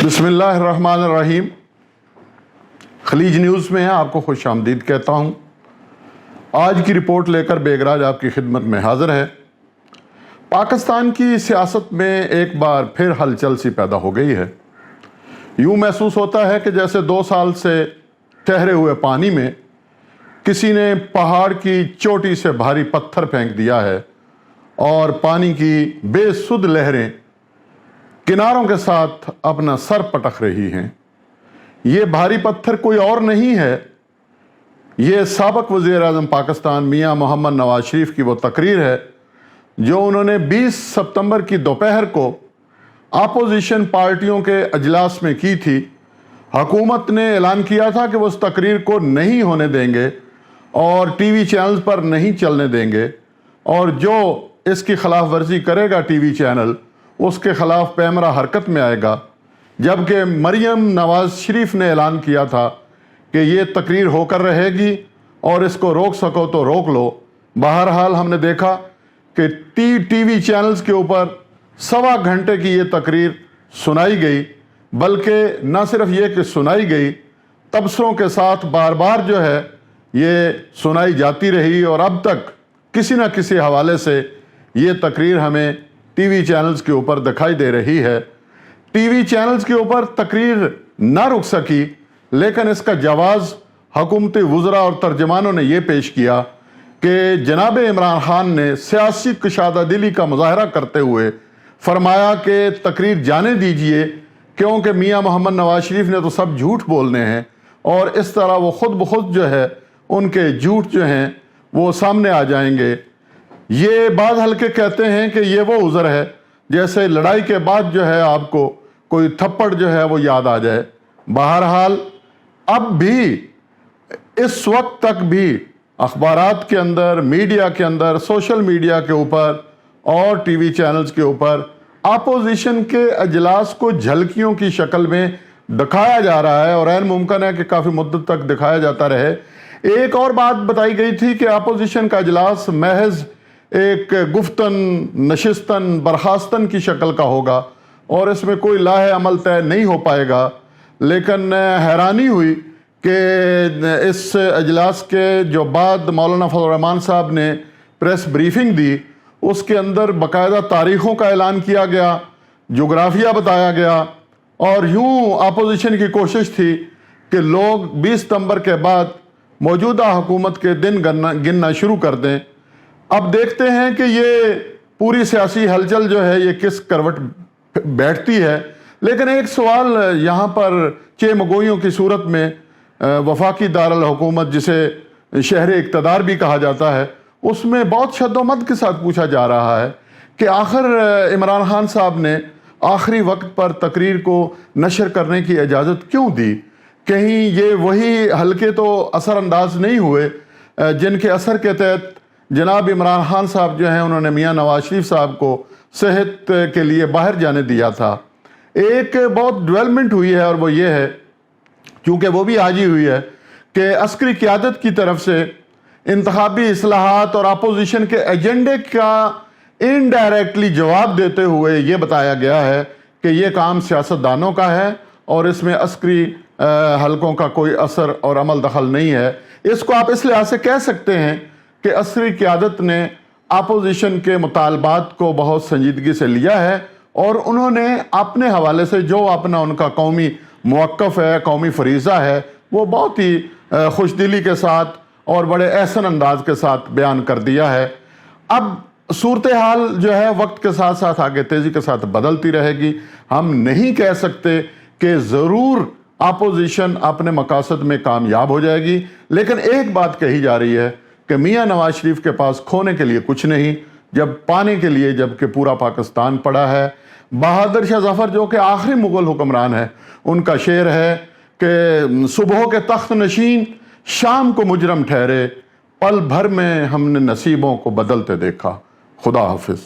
बिस्मिल्लाहिर्रहमानिर्रहीम। खलीज न्यूज़ में आप को खुश आमदीद कहता हूँ। आज की रिपोर्ट लेकर बेगराज आपकी खिदमत में हाज़िर है। पाकिस्तान की सियासत में एक बार फिर हलचल सी पैदा हो गई है। यूँ महसूस होता है कि जैसे 2 साल से ठहरे हुए पानी में किसी ने पहाड़ की चोटी से भारी पत्थर फेंक दिया है और पानी की बेसुध लहरें किनारों के साथ अपना सर पटक रही हैं। ये भारी पत्थर कोई और नहीं है, ये साबिक़ वज़ीर-ए-आज़म पाकिस्तान मियां मोहम्मद नवाज शरीफ की वो तकरीर है जो उन्होंने 20 सितंबर की दोपहर को अपोजिशन पार्टियों के अजलास में की थी। हुकूमत ने ऐलान किया था कि वो उस तकरीर को नहीं होने देंगे और टीवी चैनल्स पर नहीं चलने देंगे, और जो इसकी खिलाफ वर्जी करेगा टीवी चैनल उसके खिलाफ पैमरा हरकत में आएगा। जबकि मरियम नवाज शरीफ ने ऐलान किया था कि ये तकरीर होकर रहेगी और इसको रोक सको तो रोक लो। बहरहाल हमने देखा कि टीवी चैनल्स के ऊपर 1.25 घंटे की ये तकरीर सुनाई गई, बल्कि न सिर्फ ये कि सुनाई गई, तबसरों के साथ बार बार जो है ये सुनाई जाती रही, और अब तक किसी न किसी हवाले से ये तकरीर हमें टीवी चैनल्स के ऊपर दिखाई दे रही है। टीवी चैनल्स के ऊपर तकरीर ना रुक सकी, लेकिन इसका जवाज़ हुकूमती वुज़रा और तर्जमानों ने यह पेश किया कि जनाब इमरान खान ने सियासी कुशादा दिली का मुजाहरा करते हुए फरमाया कि तकरीर जाने दीजिए, क्योंकि मियां मोहम्मद नवाज शरीफ ने तो सब झूठ बोलने हैं, और इस तरह वो खुद ब खुद जो है उनके झूठ जो हैं वो सामने आ जाएंगे। ये बाद हल्के कहते हैं कि ये वो उज़र है जैसे लड़ाई के बाद जो है आपको कोई थप्पड़ जो है वो याद आ जाए। बहरहाल अब भी इस वक्त तक भी अखबारात के अंदर, मीडिया के अंदर, सोशल मीडिया के ऊपर और टीवी चैनल्स के ऊपर अपोजिशन के अजलास को झलकियों की शक्ल में दिखाया जा रहा है, और ऐन मुमकिन है कि काफ़ी मुद्दत तक दिखाया जाता रहे। एक और बात बताई गई थी कि अपोजिशन का अजलास महज एक गुफ्तन, नशिस्तन, बर्खास्तन की शक्ल का होगा और इसमें कोई लाहे अमल तय नहीं हो पाएगा। लेकिन हैरानी हुई कि इस अजलास के जो बाद मौलाना फजल रहमान साहब ने प्रेस ब्रीफिंग दी, उसके अंदर बाकायदा तारीख़ों का ऐलान किया गया, जोग्राफिया बताया गया, और यूँ अपोजिशन की कोशिश थी कि लोग 20 सितंबर के बाद मौजूदा हुकूमत के दिन गिनना शुरू कर दें। अब देखते हैं कि ये पूरी सियासी हलचल जो है ये किस करवट बैठती है। लेकिन एक सवाल यहाँ पर चेमगोइयों की सूरत में वफाकी दारुल हुकूमत, जिसे शहर इक़्तिदार भी कहा जाता है, उसमें बहुत शद्दोमत के साथ पूछा जा रहा है कि आखिर इमरान खान साहब ने आखिरी वक्त पर तकरीर को नशर करने की इजाज़त क्यों दी? कहीं ये वही हल्के तो असरअंदाज नहीं हुए जिनके असर के तहत जनाब इमरान खान साहब जो हैं उन्होंने मियां नवाज शरीफ साहब को सेहत के लिए बाहर जाने दिया था। एक बहुत डेवलपमेंट हुई है और वो ये है, क्योंकि वो भी आज ही हुई है, कि अस्करी क़यादत की तरफ से इंतखाबी इस्लाहात और अपोजिशन के एजेंडे का इनडायरेक्टली जवाब देते हुए ये बताया गया है कि ये काम सियासतदानों का है और इसमें अस्करी हलकों का कोई असर और अमल दखल नहीं है। इसको आप इस लिहाज से कह सकते हैं कि अस्करी क़यादत ने अपोजिशन के मुतालबात को बहुत संजीदगी से लिया है, और उन्होंने अपने हवाले से जो अपना उनका कौमी मौक़िफ़ है, कौमी फरीज़ा है, वो बहुत ही खुशदिली के साथ और बड़े एहसन अंदाज के साथ बयान कर दिया है। अब सूरत हाल जो है वक्त के साथ साथ आगे तेज़ी के साथ बदलती रहेगी। हम नहीं कह सकते कि ज़रूर अपोजिशन अपने मकासद में कामयाब हो जाएगी, लेकिन एक बात कही जा रही है कि मियां नवाज शरीफ के पास खोने के लिए कुछ नहीं, जब पाने के लिए जबकि पूरा पाकिस्तान पड़ा है। बहादुर शाह जफ़र जो कि आखिरी मुग़ल हुक्मरान है, उनका शेर है कि सुबह के तख्त नशीन शाम को मुजरम ठहरे, पल भर में हमने नसीबों को बदलते देखा। खुदा हाफिज़।